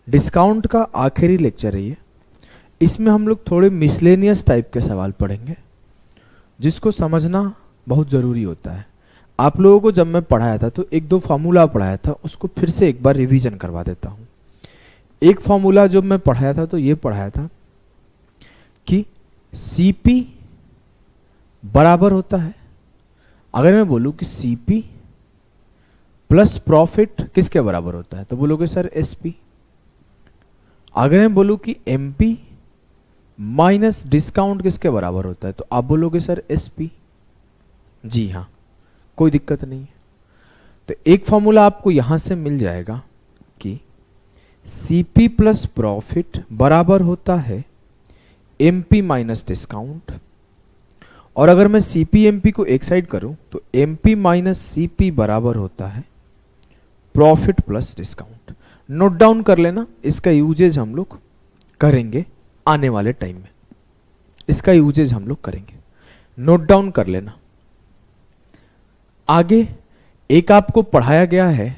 Discount का आखिरी lecture है ये। इसमें हम लोग थोड़े मिसलेनियस टाइप के सवाल पढ़ेंगे जिसको समझना बहुत ज़रूरी होता है। आप लोगों को जब मैं पढ़ाया था तो एक दो फार्मूला पढ़ाया था, उसको फिर से एक बार रिवीजन करवा देता हूँ। एक फार्मूला जो मैं पढ़ाया था तो ये पढ़ाया था कि CP बराबर होता है, अगर मैं बोलूँ कि CP प्लस प्रॉफिट किसके बराबर होता है तो बोलोगे सर SP। अगर मैं बोलूँ कि MP माइनस डिस्काउंट किसके बराबर होता है तो आप बोलोगे सर SP। जी हाँ, कोई दिक्कत नहीं है। तो एक फॉर्मूला आपको यहां से मिल जाएगा कि CP प्लस प्रॉफिट बराबर होता है MP माइनस डिस्काउंट, और अगर मैं CP MP को एक साइड करूं तो MP माइनस CP बराबर होता है profit plus discount. Note down कर लेना, इसका यूजेज हम लोग करेंगे आने वाले टाइम में, इसका यूजेज हम लोग करेंगे, नोट डाउन कर लेना। आगे एक आपको पढ़ाया गया है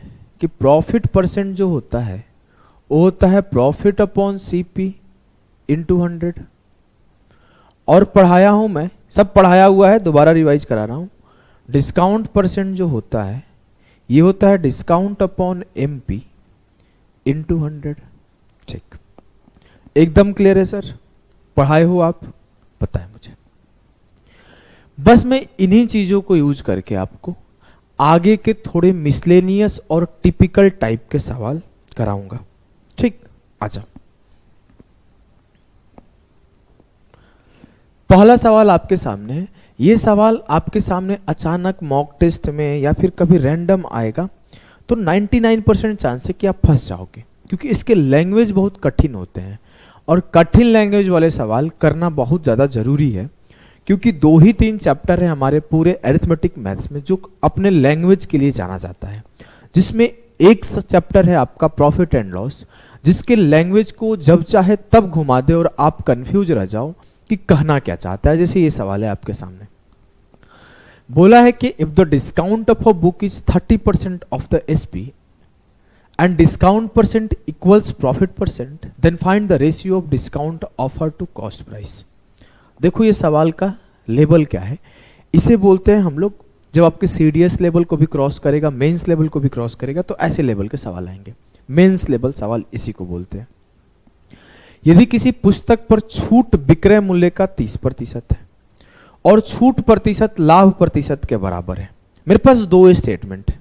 कि प्रॉफिट परसेंट जो होता है वो होता है प्रॉफिट अपॉन CP इंटू 100, और पढ़ाया हूं मैं, सब पढ़ाया हुआ है, दोबारा रिवाइज करा रहा हूं। डिस्काउंट परसेंट जो होता है ये होता है डिस्काउंट अपॉन MP इंटू 100। ठीक, एकदम क्लियर है सर? पढ़ाए हो आप, पता है मुझे। बस मैं इन्हीं चीजों को यूज करके आपको आगे के थोड़े मिसलेनियस और टिपिकल टाइप के सवाल कराऊंगा। ठीक, आ जाओ। पहला सवाल आपके सामने है। ये सवाल आपके सामने अचानक मॉक टेस्ट में या फिर कभी रैंडम आएगा तो 99% चांस है कि आप फंस जाओगे, क्योंकि इसके लैंग्वेज बहुत कठिन होते हैं और कठिन लैंग्वेज वाले सवाल करना बहुत ज़्यादा जरूरी है, क्योंकि 2 ही 3 चैप्टर है हमारे पूरे अरिथमेटिक मैथ्स में जो अपने लैंग्वेज के लिए जाना जाता है, जिसमें एक चैप्टर है आपका प्रॉफिट एंड लॉस, जिसके लैंग्वेज को जब चाहे तब घुमा दे और आप कंफ्यूज रह जाओ कि कहना क्या चाहता है। जैसे ये सवाल है आपके सामने, बोला है कि if the discount of a book is 30% off the SP and discount percent equals profit percent, then find the ratio of discount offer to cost price. देखो ये सवाल का लेवल क्या है, इसे बोलते हैं हम लोग, जब आपके CDS लेवल को भी क्रॉस करेगा, मेंस लेवल को भी क्रॉस करेगा, तो ऐसे लेवल के सवाल आएंगे। मेंस लेवल सवाल इसी को बोलते हैं। यदि किसी पुस्तक पर छूट विक्रय मूल्य का 30% है और छूट प्रतिशत लाभ प्रतिशत के बराबर है। मेरे पास 2 स्टेटमेंट है।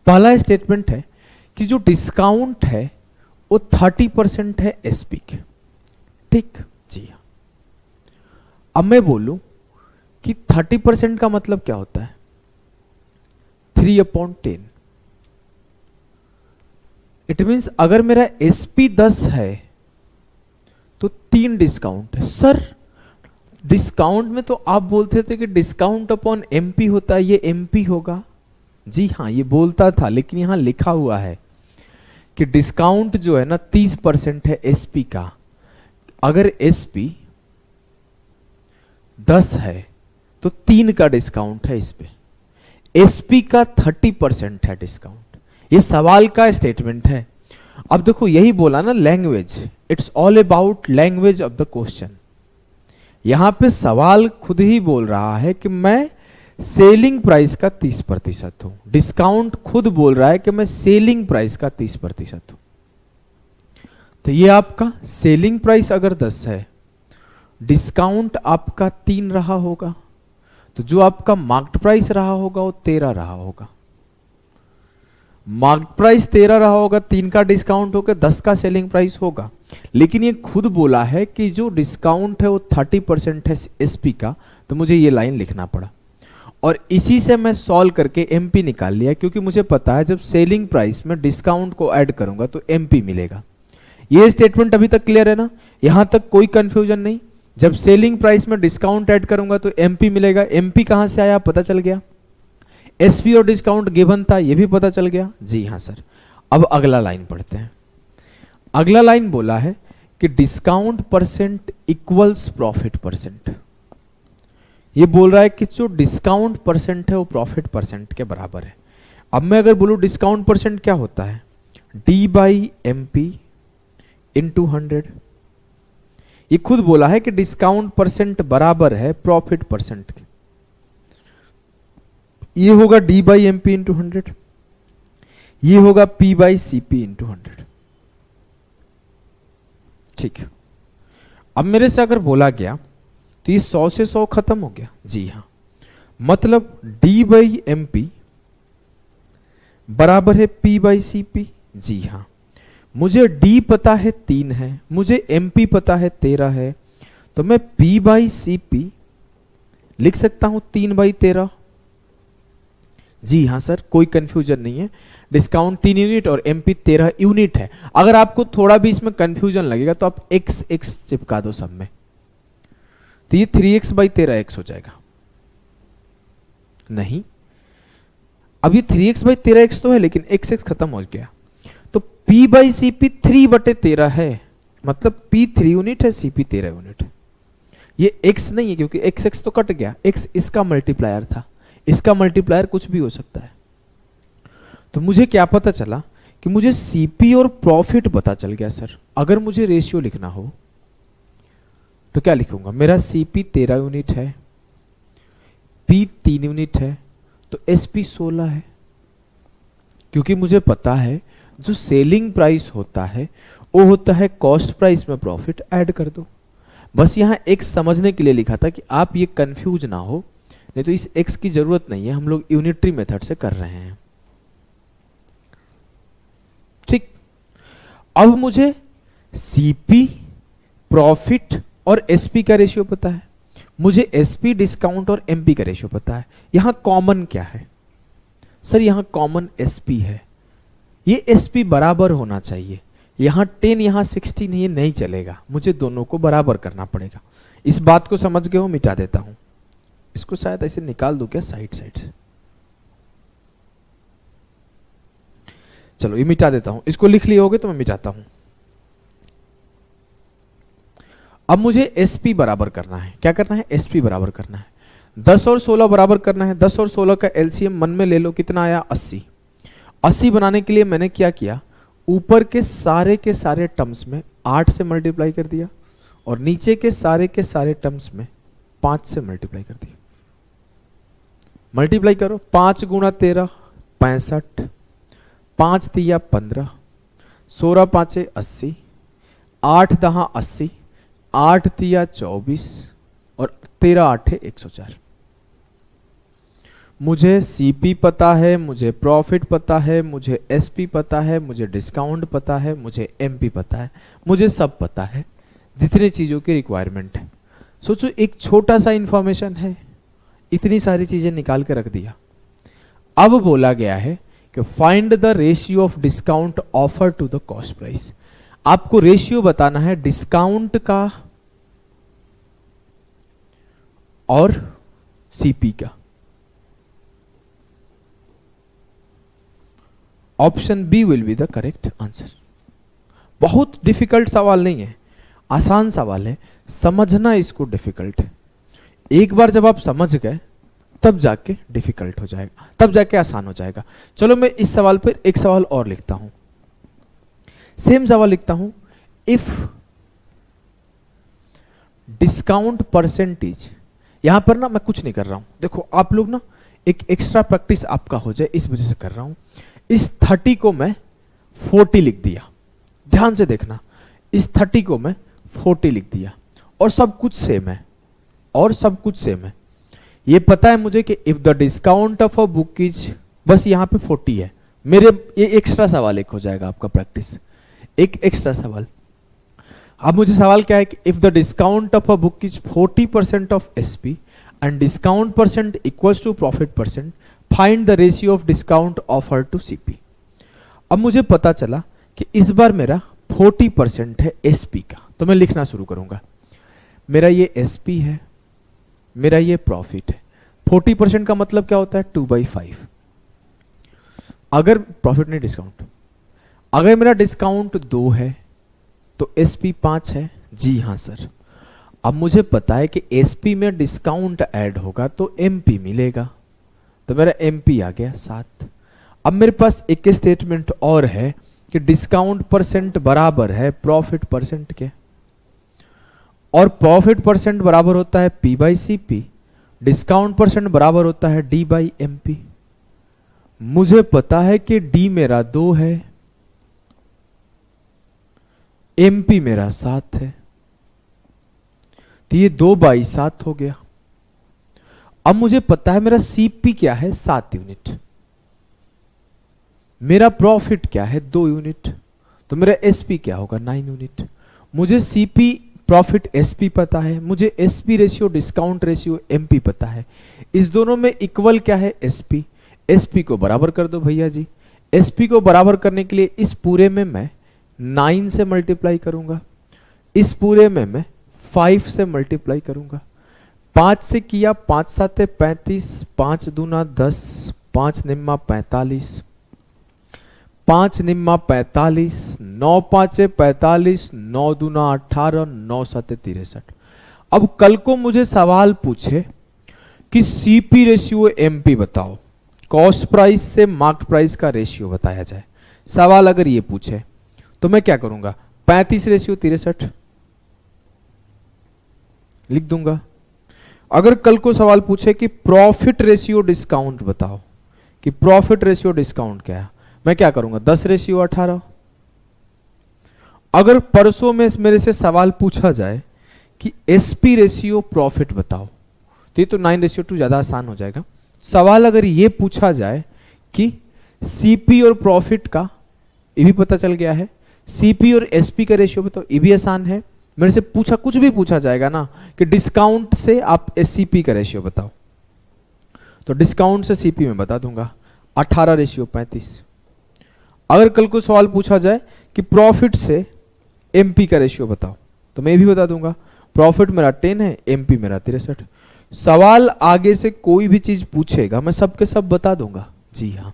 पहला स्टेटमेंट है कि जो डिस्काउंट है वो 30% है SP के। ठीक, जी हाँ। अब मैं बोलूं कि 30% का मतलब क्या होता है, 3/10। इट मीन्स अगर मेरा SP 10 है तो 3 डिस्काउंट है। सर डिस्काउंट में तो आप बोलते थे कि डिस्काउंट अपॉन MP होता है, ये MP होगा। जी हाँ, ये बोलता था, लेकिन यहां लिखा हुआ है कि डिस्काउंट जो है ना 30% है SP का। अगर SP 10 है तो 3 का डिस्काउंट है इस पे, SP का 30% है डिस्काउंट। ये सवाल का स्टेटमेंट है। अब देखो यही बोला ना, language, it's all about language of the question. यहां पे सवाल खुद ही बोल रहा है कि मैं सेलिंग प्राइस का 30% हूं, डिस्काउंट खुद बोल रहा है कि मैं सेलिंग प्राइस का 30% हूं। तो ये आपका सेलिंग प्राइस अगर 10 है, डिस्काउंट आपका 3 रहा होगा, तो जो आपका मार्क्ड प्राइस रहा होगा वो 13 रहा होगा। मार्क्ड प्राइस 13 रहा होगा, 3 का डिस्काउंट होकर 10 का सेलिंग प्राइस होगा। लेकिन ये खुद बोला है कि जो डिस्काउंट है वो 30% है SP का, तो मुझे ये लाइन लिखना पड़ा और इसी से मैं सॉल्व करके MP निकाल लिया, क्योंकि मुझे पता है जब सेलिंग प्राइस में डिस्काउंट को ऐड करूंगा तो MP मिलेगा। ये स्टेटमेंट अभी तक क्लियर है ना? यहां तक कोई कंफ्यूजन नहीं। जब सेलिंग प्राइस में डिस्काउंट ऐड करूंगा तो MP मिलेगा। MP कहां से आया पता चल गया, SP और डिस्काउंट गिवन था ये भी पता चल गया। जी हाँ सर। अब अगला लाइन पढ़ते हैं। अगला लाइन बोला है कि discount percent equals profit percent. ये बोल रहा है कि जो डिस्काउंट परसेंट है वो प्रॉफिट परसेंट के बराबर है। अब मैं अगर बोलूं डिस्काउंट परसेंट क्या होता है, D/MP इंटू 100। ये खुद बोला है कि डिस्काउंट परसेंट बराबर है प्रॉफिट परसेंट के। ये होगा D by M P into 100, ये होगा P by C P into 100। ठीक है, अब मेरे से अगर बोला गया तो ये 100 से 100 खत्म हो गया। जी हाँ, मतलब डी बाई एम पी बराबर है पी बाई सी पी। जी हाँ, मुझे डी पता है 3 है, मुझे एम पी पता है 13 है, तो मैं पी बाई सी पी लिख सकता हूं 3/13। जी हाँ सर, कोई कंफ्यूजन नहीं है, डिस्काउंट 3 यूनिट और एमपी 13 यूनिट है। अगर आपको थोड़ा भी इसमें कंफ्यूजन लगेगा तो आप एक्स एक्स चिपका दो सब में, तो ये 3x/13x हो जाएगा। नहीं, अब ये 3x/13x तो है लेकिन x x खत्म हो गया, तो p बाई सी पी 3/13 है, मतलब p 3 यूनिट है, cp 13 यूनिट है। ये x नहीं है क्योंकि x x तो कट गया, x इसका मल्टीप्लायर था, इसका मल्टीप्लायर कुछ भी हो सकता है। तो मुझे क्या पता चला कि मुझे सीपी और प्रॉफिट पता चल गया। सर अगर मुझे रेशियो लिखना हो तो क्या लिखूंगा? मेरा सीपी 13 यूनिट है, पी 3 यूनिट है, तो एसपी 16 है, क्योंकि मुझे पता है जो सेलिंग प्राइस होता है वो होता है कॉस्ट प्राइस में प्रॉफिट ऐड कर दो। बस यहां एक समझने के लिए लिखा था कि आप ये कंफ्यूज ना हो, नहीं तो इस x की जरूरत नहीं है, हम लोग यूनिटरी मेथड से कर रहे हैं। ठीक, अब मुझे सीपी, प्रॉफिट और एसपी का रेशियो पता है, मुझे एसपी, डिस्काउंट और एमपी का रेशियो पता है। यहां कॉमन क्या है? सर यहां कॉमन एसपी है, ये एसपी बराबर होना चाहिए। यहां 10 यहां 16 ये नहीं चलेगा, मुझे दोनों को बराबर करना पड़ेगा। इस बात को समझ गए हो? मिटा देता हूं इसको, शायद ऐसे निकाल दो क्या साइड साइड से। चलो ये मिटा देता हूं, इसको लिख लिए होगे तो मैं मिटाता हूं। अब मुझे एसपी बराबर करना है। क्या करना है? एसपी बराबर करना है। 10 और 16 बराबर करना है। 10 और 16 का एलसीएम मन में ले लो, कितना आया? 80। 80 बनाने के लिए मैंने क्या किया, ऊपर के सारे टर्म्स में 8 से मल्टीप्लाई कर दिया और नीचे के सारे टर्म्स में 5 से मल्टीप्लाई कर दिया। मल्टीप्लाई करो, 5 गुणा 13 65, 5 तिया 15, 16 पांचे 80, 8 दहा 80, 8 तिया 24 और 13 आठे 104। मुझे सीपी पता है, मुझे प्रॉफिट पता है, मुझे एसपी पता है, मुझे डिस्काउंट पता है, मुझे एमपी पता है, मुझे सब पता है जितने चीजों की रिक्वायरमेंट है। सोचो एक छोटा सा इंफॉर्मेशन है, इतनी सारी चीजें निकाल के रख दिया। अब बोला गया है कि find the ratio of discount offer to the cost price. आपको रेशियो बताना है डिस्काउंट का और सीपी का। Option B will be the correct answer. बहुत डिफिकल्ट सवाल नहीं है, आसान सवाल है, समझना इसको डिफिकल्ट है। एक बार जब आप समझ गए तब जाके डिफिकल्ट हो जाएगा, तब जाके आसान हो जाएगा। चलो मैं इस सवाल पर एक सवाल और लिखता हूं, सेम सवाल लिखता हूं। इफ डिस्काउंट परसेंटेज, यहां पर ना मैं कुछ नहीं कर रहा हूं, देखो आप लोग ना एक एक्स्ट्रा प्रैक्टिस आपका हो जाए इस वजह से कर रहा हूं। इस 30 को मैं 40 लिख दिया, ध्यान से देखना, इस 30 को मैं 40 लिख दिया और सब कुछ सेम है, और सब कुछ सेम है। ये पता है मुझे कि if the discount of a book is, बस यहां पे 40 है मेरे, ये एक्स्ट्रा सवाल एक हो जाएगा आपका प्रैक्टिस, एक एक्स्ट्रा सवाल। अब मुझे सवाल क्या है कि if the discount of a book is 40% off SP and discount percent equals to profit percent, find the ratio of discount offer to CP. अब मुझे पता चला कि इस बार मेरा 40% है एसपी का, तो मैं लिखना शुरू करूंगा। मेरा ये एसपी है, मेरा ये प्रॉफिट है। 40% का मतलब क्या होता है? 2/5। अगर प्रॉफिट नहीं डिस्काउंट, अगर मेरा डिस्काउंट 2 है तो एसपी 5 है। जी हां सर, अब मुझे पता है कि एसपी में डिस्काउंट ऐड होगा तो एमपी मिलेगा, तो मेरा एमपी आ गया 7। अब मेरे पास एक स्टेटमेंट और है कि डिस्काउंट परसेंट बराबर है प्रॉफिट परसेंट के, और प्रॉफिट परसेंट बराबर होता है P by C P, discount percent बराबर होता है D बाई एम पी। मुझे पता है कि D मेरा 2 है, MP मेरा 7 है, तो ये 2 बाई 7 हो गया। अब मुझे पता है मेरा CP क्या है 7 यूनिट, मेरा प्रॉफिट क्या है 2 यूनिट, तो मेरा SP क्या होगा 9 यूनिट। मुझे CP प्रॉफिट SP पता है, मुझे SP ratio discount ratio MP पता है। इस दोनों में इक्वल क्या है SP, SP को बराबर कर दो भैया जी। SP को बराबर करने के लिए इस पूरे में मैं 9 से मल्टीप्लाई करूंगा, इस पूरे में मैं 5 से मल्टीप्लाई करूंगा। 5 से किया, 5 7 35, 5 दूना 10, 5 निम्मा 45, 5 निम्मा 45, 9 5 45, 9 दूना 18, 9 7 63। अब कल को मुझे सवाल पूछे कि CP रेशियो MP बताओ, कॉस्ट प्राइस से मार्केट प्राइस का रेशियो बताया जाए, सवाल अगर ये पूछे तो मैं क्या करूंगा 35 रेशियो 63 लिख दूंगा। अगर कल को सवाल पूछे कि प्रॉफिट रेशियो डिस्काउंट बताओ, कि प्रॉफिट रेशियो डिस्काउंट क्या है, मैं क्या करूंगा 10 रेशियो 18। अगर परसों में मेरे से सवाल पूछा जाए कि SP रेशियो प्रॉफिट बताओ, तो ये तो 9 रेशियो 2 ज्यादा आसान हो जाएगा। सवाल अगर ये पूछा जाए कि CP और प्रॉफिट का, ये भी पता चल गया है, CP और SP का रेशियो बताओ, ये भी आसान है। मेरे से पूछा, कुछ भी पूछा जाएगा ना कि डिस्काउंट से आप SCP का रेशियो बताओ, तो डिस्काउंट से CP में बता दूंगा 18 रेशियो 35। अगर कल को सवाल पूछा जाए कि प्रॉफिट से MP का रेशियो बताओ, तो मैं भी बता दूंगा, प्रॉफिट मेरा 10 है, MP मेरा 63। सवाल आगे से कोई भी चीज पूछेगा मैं सब के सब बता दूंगा। जी हाँ,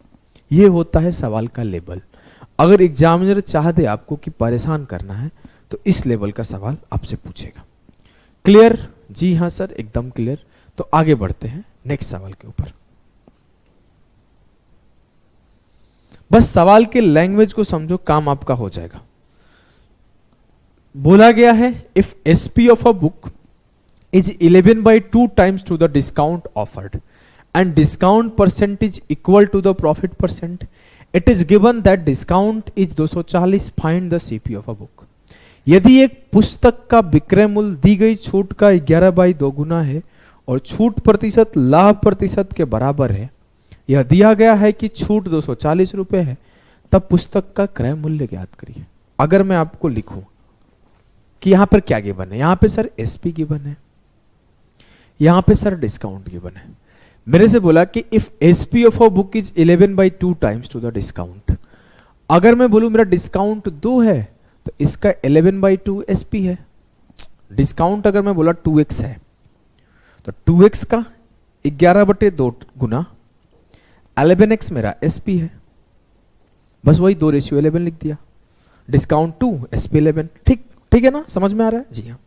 ये होता है सवाल का लेवल। अगर एग्जामिनर चाह दे आपको कि परेशान करना है तो इस लेवल का सवाल आपसे पूछेगा। क्लियर? जी हाँ सर, एकदम क्लियर। तो आगे बढ़ते हैं नेक्स्ट सवाल के ऊपर। बस सवाल के लैंग्वेज को समझो, काम आपका हो जाएगा। बोला गया है if SP of a book is 11 by 2 times to the discount offered and discount percentage equal to the profit percent, it is given that discount is 240, find the CP of a book। यदि एक पुस्तक का विक्रय मूल्य दी गई छूट का 11 by 2 गुना है और छूट प्रतिशत लाभ प्रतिशत के बराबर है, यह दिया गया है कि छूट 240 रुपए है, तब पुस्तक का क्रय मूल्य ज्ञात करिए। अगर मैं आपको लिखूं कि यहां पर क्या गिवन है, यहां पे सर SP गिवन है, यहां पे सर डिस्काउंट गिवन है। मेरे से बोला कि if SP of a book is 11 by 2 times to the discount. अगर मैं बोलूं मेरा डिस्काउंट 2 है तो इसका 11 बाई 2 SP है। डिस्काउंट अगर मैं बोला 2x है तो 2x का 11/2 गुना 11x मेरा SP है। बस वही 2 रेशियो 11 लिख दिया। Discount 2 SP 11। ठीक है ना, समझ में आ रहा है? जी हाँ।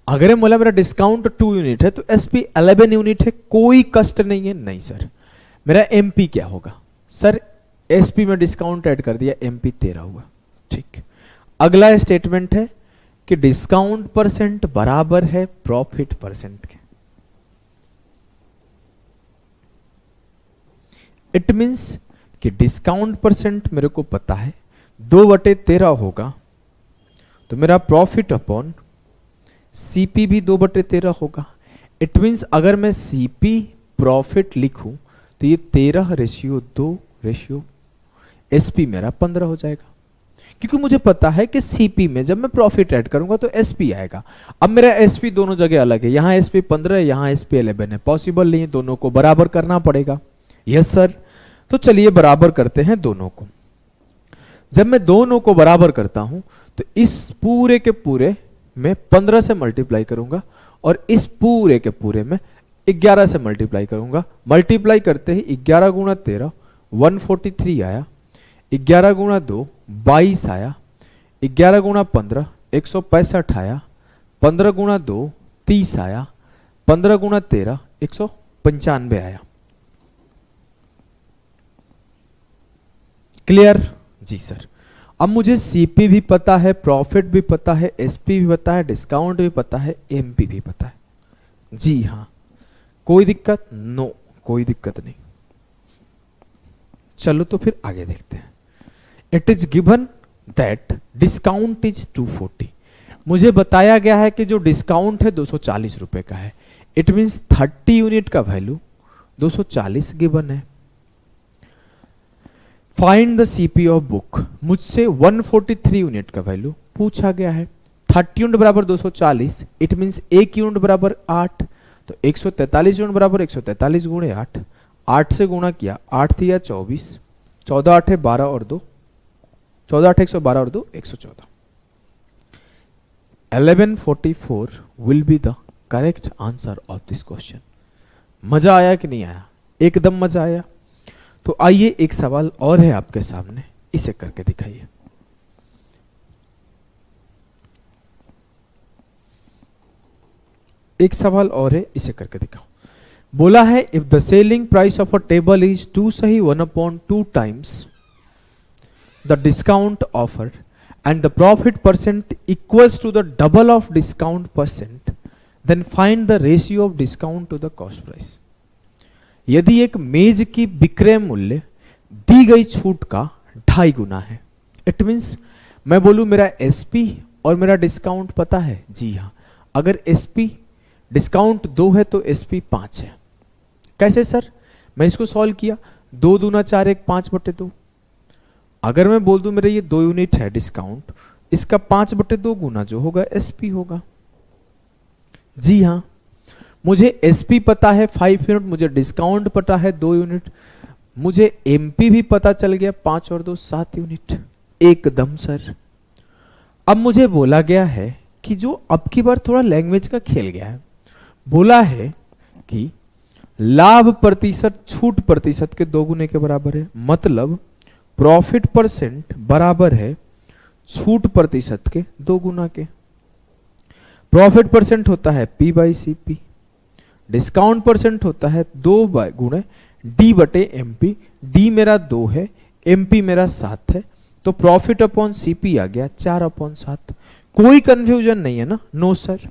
अगर बोला मेरा डिस्काउंट 2 यूनिट है तो SP 11 यूनिट है, कोई कष्ट नहीं है। नहीं सर, मेरा MP क्या होगा? सर SP में डिस्काउंट ऐड कर दिया, MP 13 हुआ। ठीक, अगला स्टेटमेंट है कि डिस्काउंट परसेंट बराबर है प्रॉफिट परसेंट के। इट मींस कि डिस्काउंट परसेंट मेरे को पता है 2/13 होगा, तो मेरा प्रॉफिट अपॉन CP भी 2/13 होगा। इट मींस अगर मैं CP प्रॉफिट लिखूं तो ये 13 रेशियो 2 रेशियो SP मेरा 15 हो जाएगा, क्योंकि मुझे पता है कि CP में जब मैं प्रॉफिट ऐड करूंगा तो SP आएगा। अब मेरा SP दोनों जगह अलग है, यहां SP 15 है, यहां SP 11 है, पॉसिबल नहीं है, दोनों को बराबर करना पड़ेगा। यस सर, तो चलिए बराबर करते हैं दोनों को। जब मैं दोनों को बराबर करता हूं तो इस पूरे के पूरे मैं 15 से मल्टीप्लाई करूंगा और इस पूरे के पूरे में 11 से मल्टीप्लाई करूंगा। मल्टीप्लाई करते ही 11 गुणा 13 143 आया, 11 गुणा 2 22 आया, 11 गुणा 15 165 आया, 15 गुणा 2 30 आया, 15 गुणा 13 195 आया। क्लियर? जी सर। अब मुझे सीपी भी पता है, प्रॉफिट भी पता है, एसपी भी पता है, डिस्काउंट भी पता है, एमपी भी पता है। जी हाँ, कोई दिक्कत? नो, कोई दिक्कत नहीं। चलो तो फिर आगे देखते हैं। It is given that discount is 240। मुझे बताया गया है कि जो डिस्काउंट है 240 रुपए का है। इट मीन्स 30 यूनिट का वैल्यू 240 गिवन है। Find the CP of book, मुझसे 143 यूनिट का वैल्यू पूछा गया है। 30 यूनिट बराबर 240, इट मीन्स 1 यूनिट बराबर 8, तो 143 यूनिट बराबर 143 गुणे 8, 8 से गुणा किया, 8 दिया 24, 14 8 12 और 2, 14 8 112 और 2 114। 1144 will be the correct answer of this question. मजा आया कि नहीं आया? एकदम मजा आया। तो आइए एक सवाल और है आपके सामने, इसे करके दिखाइए। एक सवाल और है, इसे करके दिखाओ। बोला है if the selling price of a table is 2 सही 1/2 times the discount offer and the profit percent equals to the double of discount percent, then find the ratio of discount to the cost price। यदि एक मेज की विक्रय मूल्य दी गई छूट का 2.5 गुना है, इट मीन्स मैं बोलूं मेरा एसपी और मेरा डिस्काउंट पता है। जी हाँ, अगर एसपी डिस्काउंट 2 है तो एसपी 5 है। कैसे सर? मैं इसको सॉल्व किया, 2 दूना 4 1 5/2। अगर मैं बोल दूं मेरा ये 2 यूनिट है डिस्काउंट, इसका 5/2 गुना जो होगा एसपी होगा। जी हाँ, मुझे एसपी पता है 5 यूनिट, मुझे डिस्काउंट पता है 2 यूनिट, मुझे एमपी भी पता चल गया 5 और 2 7 यूनिट। एकदम सर। अब मुझे बोला गया है कि जो अब की बार थोड़ा लैंग्वेज का खेल गया है, बोला है कि लाभ प्रतिशत छूट प्रतिशत के 2 गुने के बराबर है। मतलब प्रॉफिट परसेंट बराबर है छूट प्रतिशत के 2 गुना के। प्रॉफिट परसेंट होता है P by CP, discount percent होता है 2 गुणे D बटे MP। D मेरा 2 है, MP मेरा 7 है, तो प्रॉफिट अपॉन CP आ गया 4/7। कोई कंफ्यूजन नहीं है ना? No sir.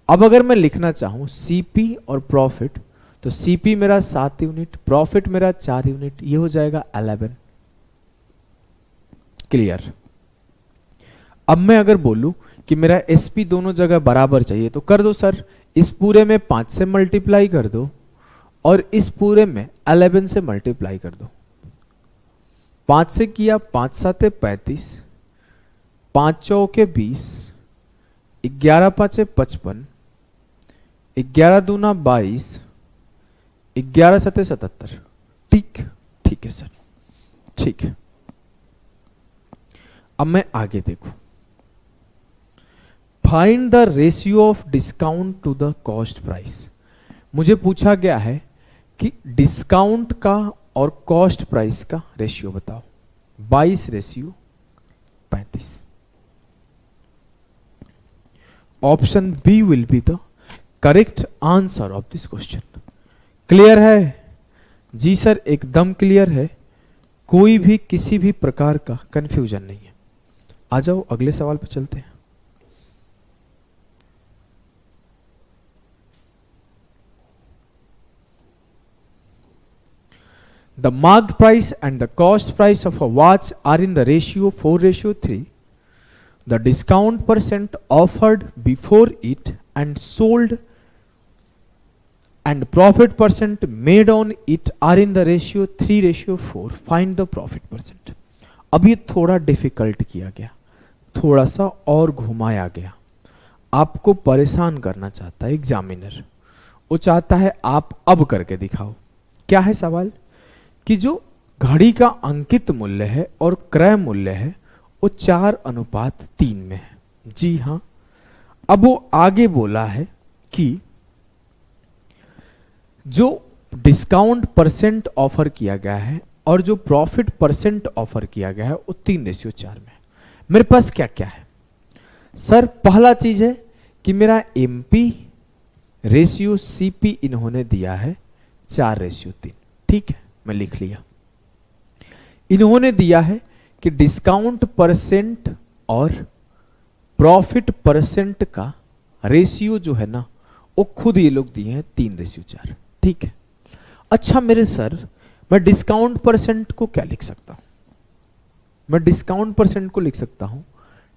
अब अगर मैं लिखना चाहूं CP और प्रॉफिट, तो CP मेरा 7 यूनिट, प्रॉफिट मेरा 4 यूनिट, ये हो जाएगा 11। क्लियर? अब मैं अगर बोलूं कि मेरा एसपी दोनों जगह बराबर चाहिए, तो कर दो सर। इस पूरे में 5 से मल्टीप्लाई कर दो और इस पूरे में 11 से मल्टीप्लाई कर दो। 5 से किया, 5 7 35, 5 चौके 20, 11 5 55, 11 दूना 22, 11 7 77। ठीक, ठीक है सर, ठीक है। अब मैं आगे देखूं। Find the ratio of discount to the cost price. मुझे पूछा गया है कि डिस्काउंट का और कॉस्ट प्राइस का रेशियो बताओ। 22:35। Option B will be the correct answer of this question. Clear है? जी सर, एकदम क्लियर है, कोई भी किसी भी प्रकार का कंफ्यूजन नहीं है। आ जाओ अगले सवाल पे चलते हैं। The marked price and the cost price of a watch are in the ratio 4:3. The discount percent offered before it and sold and profit percent made on it are in the ratio 3:4. Find the profit percent. अब ये थोड़ा difficult किया गया, थोड़ा सा और घुमाया गया। आपको परेशान करना चाहता है एग्जामिनर, वो चाहता है आप अब करके दिखाओ। क्या है सवाल? कि जो घड़ी का अंकित मूल्य है और क्रय मूल्य है वो 4:3 में है। जी हाँ। अब वो आगे बोला है कि जो डिस्काउंट परसेंट ऑफर किया गया है और जो प्रॉफिट परसेंट ऑफर किया गया है वो 3:4 में है। मेरे पास क्या क्या है सर? पहला चीज है कि मेरा एमपी रेशियो सीपी इन्होंने दिया है 4:3। ठीक है, मैं लिख लिया। इन्होंने दिया है कि डिस्काउंट परसेंट और प्रॉफिट परसेंट का रेशियो जो है ना वो खुद ये लोग दिए हैं 3:4। ठीक है। अच्छा मेरे सर, मैं डिस्काउंट परसेंट को क्या लिख सकता हूं? मैं डिस्काउंट परसेंट को लिख सकता हूं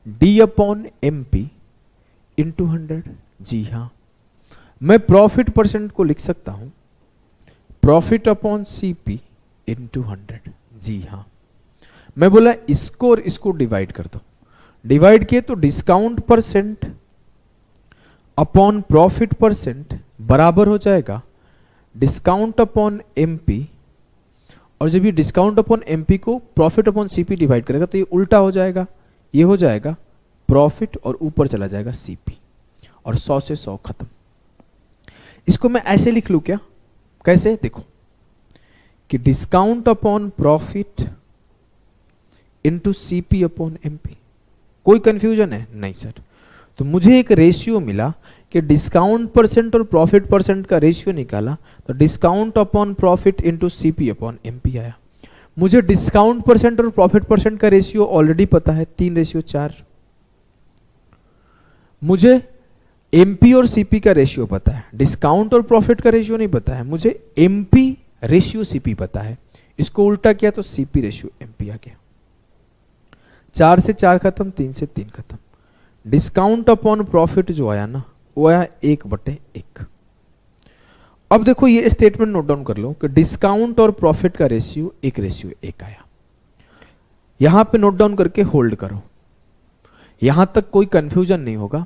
D/MP इंटू 100। जी हाँ। मैं प्रॉफिट परसेंट को लिख सकता हूं प्रॉफिट अपॉन CP इंटू 100। जी हाँ। मैं बोला इसको और इसको डिवाइड कर दो, डिवाइड किए तो discount percent upon profit percent बराबर हो जाएगा डिस्काउंट अपॉन MP, और जब ये डिस्काउंट अपॉन MP को प्रॉफिट अपॉन CP डिवाइड करेगा तो ये उल्टा हो जाएगा, ये हो जाएगा प्रॉफिट और ऊपर चला जाएगा CP, और 100 से 100 खत्म। इसको मैं ऐसे लिख लूं क्या? कैसे? देखो कि discount upon profit into CP upon MP। कोई कंफ्यूजन है? नहीं सर। तो मुझे एक रेशियो मिला कि डिस्काउंट परसेंट और प्रॉफिट परसेंट का रेशियो निकाला तो discount upon profit into CP upon MP आया। मुझे डिस्काउंट परसेंट और प्रॉफिट परसेंट का रेशियो ऑलरेडी पता है 3:4। मुझे MP और CP का रेशियो पता है, डिस्काउंट और प्रॉफिट का रेशियो नहीं पता है। मुझे MP रेशियो CP पता है, इसको उल्टा किया तो CP रेशियो MP आ गया। 4 से 4 खत्म, 3 से 3 खत्म। डिस्काउंट अपॉन प्रॉफिट जो आया ना वो आया 1/1। अब देखो ये स्टेटमेंट नोट डाउन कर लो कि डिस्काउंट और प्रॉफिट का रेशियो 1:1 आया। यहां पे नोट डाउन करके होल्ड करो, यहां तक कोई कंफ्यूजन नहीं होगा।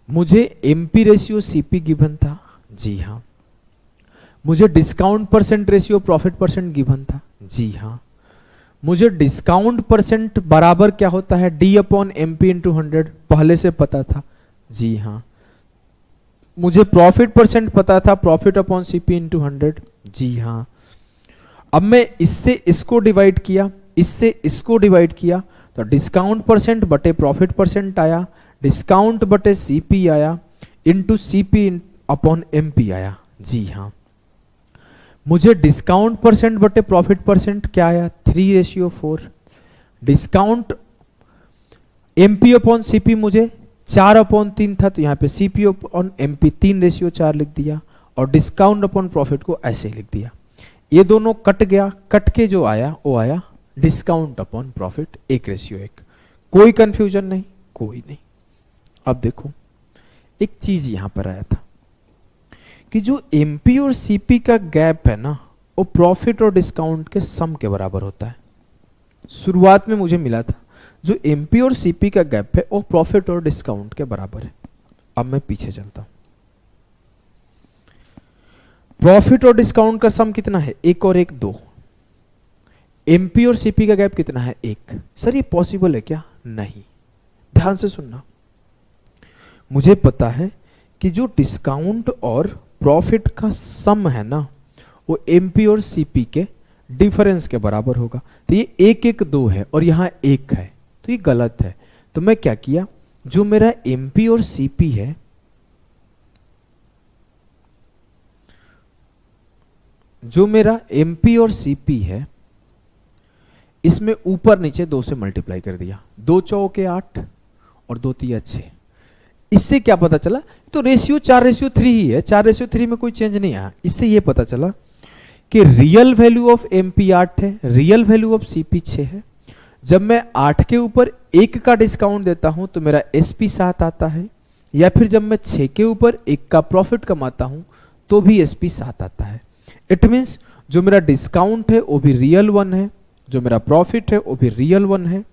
मुझे MP रेशियो CP गिवन था। जी हाँ। मुझे discount percent ratio profit percent given था। जी हाँ। मुझे डिस्काउंट परसेंट बराबर क्या होता है D/MP इंटू 100 पहले से पता था। जी हाँ। मुझे प्रॉफिट परसेंट पता था प्रॉफिट अपॉन CP इंटू 100। जी हाँ। अब मैं इससे इसको डिवाइड किया, इससे इसको डिवाइड किया तो डिस्काउंट परसेंट बटे प्रॉफिट परसेंट आया, डिस्काउंट बटे CP आया, इंटू CP अपॉन MP आया। जी हाँ। मुझे डिस्काउंट परसेंट बटे प्रॉफिट परसेंट क्या आया 3:4। डिस्काउंट MP अपॉन CP मुझे 4/3 था तो यहाँ पे CP अपॉन MP 3:4 लिख दिया, और डिस्काउंट अपॉन प्रॉफिट को ऐसे लिख दिया। ये दोनों कट गया, कट के जो आया वो आया डिस्काउंट अपॉन प्रॉफिट 1:1। कोई कंफ्यूजन नहीं? कोई नहीं। अब देखो एक चीज यहां पर आया था कि जो MP और CP का गैप है ना वो प्रॉफिट और डिस्काउंट के सम के बराबर होता है। शुरुआत में मुझे मिला था जो MP और CP का गैप है वो प्रॉफिट और डिस्काउंट के बराबर है। अब मैं पीछे चलता हूं। प्रॉफिट और डिस्काउंट का सम कितना है? 1 और 1 2। MP और CP का गैप कितना है? 1। सर ये पॉसिबल है क्या? नहीं। ध्यान से सुनना। मुझे पता है कि जो डिस्काउंट और प्रॉफिट का सम है ना वो MP और CP के डिफरेंस के बराबर होगा। तो ये 1 1 2 है और यहां 1 है तो ये गलत है। तो मैं क्या किया, जो मेरा MP और CP है और CP है इसमें ऊपर नीचे 2 से मल्टीप्लाई कर दिया। 2 चौके 8 और 2 तिया 6। इससे क्या पता चला? तो रेशियो 4:3 ही है, 4:3 में कोई चेंज नहीं आया। इससे ये पता चला कि रियल वैल्यू ऑफ MP 8 है, रियल वैल्यू ऑफ CP 6 है। जब मैं 8 के ऊपर 1 का डिस्काउंट देता हूं तो मेरा SP 7 आता है, या फिर जब मैं 6 के ऊपर 1 का प्रॉफिट कमाता हूं तो भी SP 7 आता है। इट मीन्स जो मेरा डिस्काउंट है वो भी रियल 1 है, जो मेरा प्रॉफिट है वो भी रियल 1 है।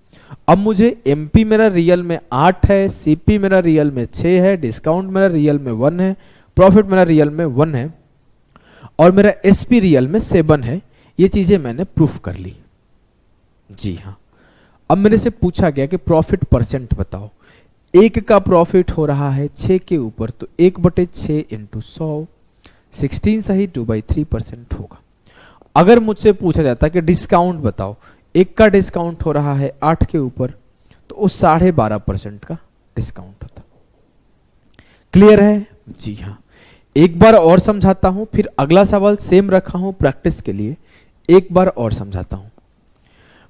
अब मुझे MP मेरा रियल में 8 है, CP मेरा रियल में 6 है, डिस्काउंट मेरा रियल में 1 है, प्रॉफिट मेरा रियल में 1 है और मेरा SP रियल में 7 है। ये चीजें मैंने प्रूफ कर ली। जी हाँ। अब मेरे से पूछा गया कि प्रॉफिट परसेंट बताओ। 1 का प्रॉफिट हो रहा है 6 के ऊपर तो 1/6 इंटू 100, 16 सही 2/3% होगा। अगर मुझसे पूछा जाता कि डिस्काउंट बताओ, 1 का डिस्काउंट हो रहा है 8 के ऊपर तो वो 12.5% का डिस्काउंट होता। क्लियर है? जी हाँ। एक बार और समझाता हूं, फिर अगला सवाल सेम रखा हूं प्रैक्टिस के लिए, एक बार और समझाता हूं।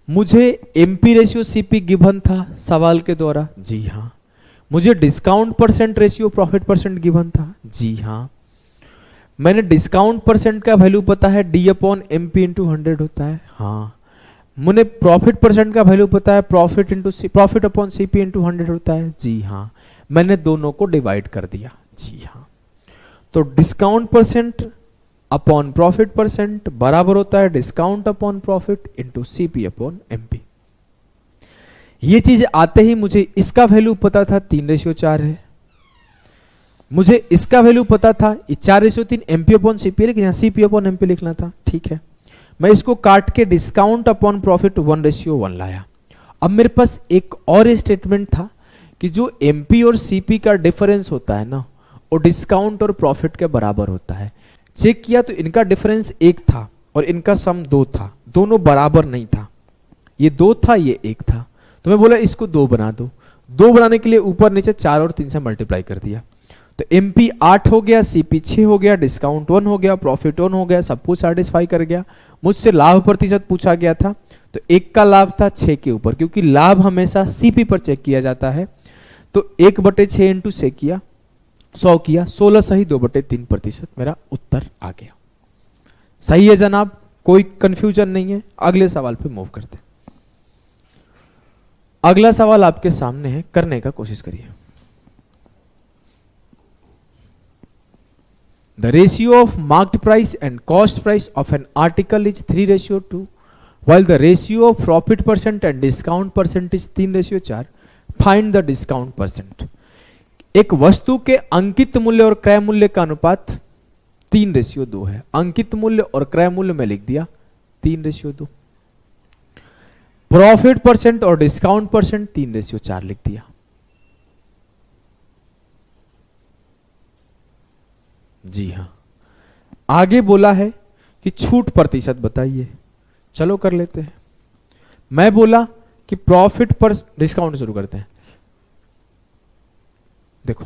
मुझे एमपी रेशियो सीपी गिवन था सवाल के द्वारा, जी हाँ। मुझे discount percent ratio profit percent given था, जी हाँ। मैंने डिस्काउंट परसेंट का वैल्यू पता है D upon M P into 100 होता है, हाँ। मुझे प्रॉफिट परसेंट का वैल्यू पता है प्रॉफिट अपॉन सीपी इंटू 100 होता है, जी हाँ। मैंने दोनों को डिवाइड कर दिया, जी हाँ। तो discount percent upon profit percent बराबर होता है discount upon profit into CP upon MP. ये चीज आते ही मुझे इसका वैल्यू पता था 3:4 है, मुझे इसका वैल्यू पता था 4:3 एमपी अपॉन सीपी, लेकिन यहाँ सीपी अपॉन एमपी लिखना था, ठीक है। मैं इसको काट के डिस्काउंट अपॉन प्रॉफिट 1:1 लाया। अब मेरे पास एक और स्टेटमेंट था कि जो एमपी और सीपी का डिफरेंस होता है ना, वो डिस्काउंट और प्रॉफिट के बराबर होता है। चेक किया तो इनका डिफरेंस 1 था और इनका सम 2 था, दोनों बराबर नहीं था। ये 2 था, ये 1 था, तो मैं बोला इसको 2 बना दो। 2 बनाने के लिए ऊपर नीचे 4 और 3 से मल्टीप्लाई कर दिया, तो एमपी 8 हो गया, सीपी 6 हो गया, डिस्काउंट 1 हो गया, प्रॉफिट 1 हो गया, सब कुछ सेटिस्फाई कर गया। मुझसे लाभ प्रतिशत पूछा गया था, तो 1 का लाभ था 6 के ऊपर, क्योंकि लाभ हमेशा सीपी पर चेक किया जाता है। तो 1/6 इंटू 6 किया, 100 किया, 16 सही 2/3% मेरा उत्तर आ गया। सही है जनाब, कोई कंफ्यूजन नहीं है। अगले सवाल पे मूव करते हैं। अगला सवाल आपके सामने है, करने का कोशिश करिए। The ratio of marked price and cost price of an article is 3:2, while the ratio of profit percent and discount percent is 3:4. Find the discount percent. एक वस्तु के अंकित मूल्य और क्रय मूल्य का अनुपात 3:2 है। अंकित मूल्य और क्रय मूल्य में लिख दिया 3:2। प्रॉफिट परसेंट और डिस्काउंट परसेंट 3:4 लिख दिया। जी हां, आगे बोला है कि छूट प्रतिशत बताइए। चलो कर लेते हैं। मैं बोला कि प्रॉफिट पर डिस्काउंट शुरू करते हैं। देखो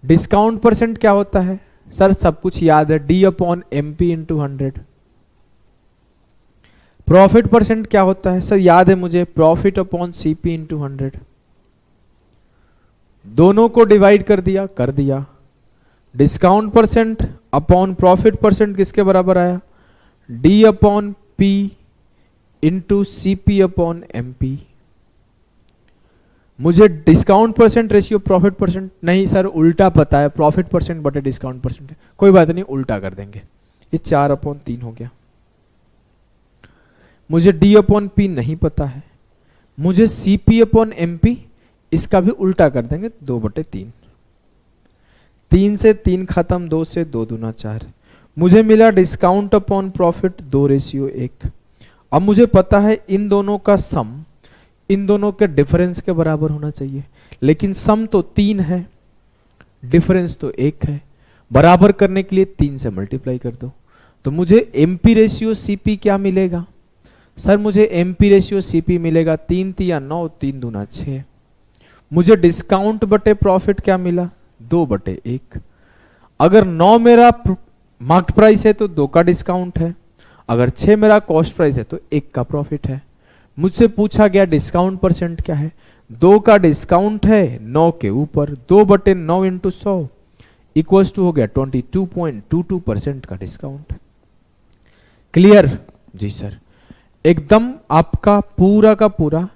डिस्काउंट परसेंट क्या होता है सर, सब कुछ याद है, D upon M P into 100। Profit percent क्या होता है सर, याद है मुझे, प्रॉफिट अपॉन सीपी इंटू 100। दोनों को डिवाइड कर दिया। Discount percent upon profit percent किसके बराबर आया, D upon P into CP upon MP. मुझे discount percent ratio profit percent नहीं सर, उल्टा पता है, प्रॉफिट परसेंट बटे डिस्काउंट परसेंट है। कोई बात नहीं, उल्टा कर देंगे। ये 4/3 हो गया। मुझे डी अपॉन पी नहीं पता है, मुझे सीपी अपॉन एमपी, इसका भी उल्टा कर देंगे, 2/3। 3 से 3 खत्म, 2 से 2 दूना 4। मुझे मिला डिस्काउंट अपॉन प्रॉफिट 2:1। अब मुझे पता है इन दोनों का सम इन दोनों के डिफरेंस के बराबर होना चाहिए, लेकिन सम तो 3 है, डिफरेंस तो 1 है। बराबर करने के लिए 3 से मल्टीप्लाई कर दो, तो मुझे एमपी रेशियो सीपी क्या मिलेगा सर, मुझे एमपी रेशियो सीपी मिलेगा 3 3 9, 3 दूना 6। मुझे डिस्काउंट बटे प्रॉफिट क्या मिला, 2/1। अगर 9 मेरा मार्क्ड प्राइस है तो 2 का डिस्काउंट है, अगर 6 मेरा कॉस्ट प्राइस है तो 1 का प्रॉफिट है। मुझसे पूछा गया डिस्काउंट परसेंट क्या है, 2 का डिस्काउंट है 9 के ऊपर, 2/9 इंटू 100 इक्वल्स टू हो गया 22.22% का डिस्काउंट। क्लियर जी सर, एकदम आपका पूरा का पूरा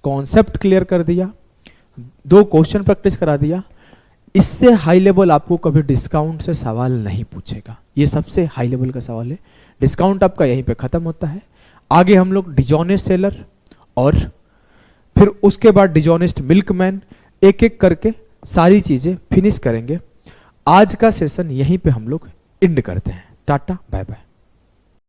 कॉन्सेप्ट क्लियर कर दिया, 2 क्वेश्चन प्रैक्टिस करा दिया। इससे हाई लेवल आपको कभी डिस्काउंट से सवाल नहीं पूछेगा, ये सबसे हाई लेवल का सवाल है। डिस्काउंट आपका यहीं पे खत्म होता है। आगे हम लोग डिजॉनेस्ट सेलर और फिर उसके बाद डिजॉनेस्ट मिल्कमैन, एक एक करके सारी चीजें फिनिश करेंगे। आज का सेशन यहीं पे हम लोग एंड करते हैं। Tata bye bye.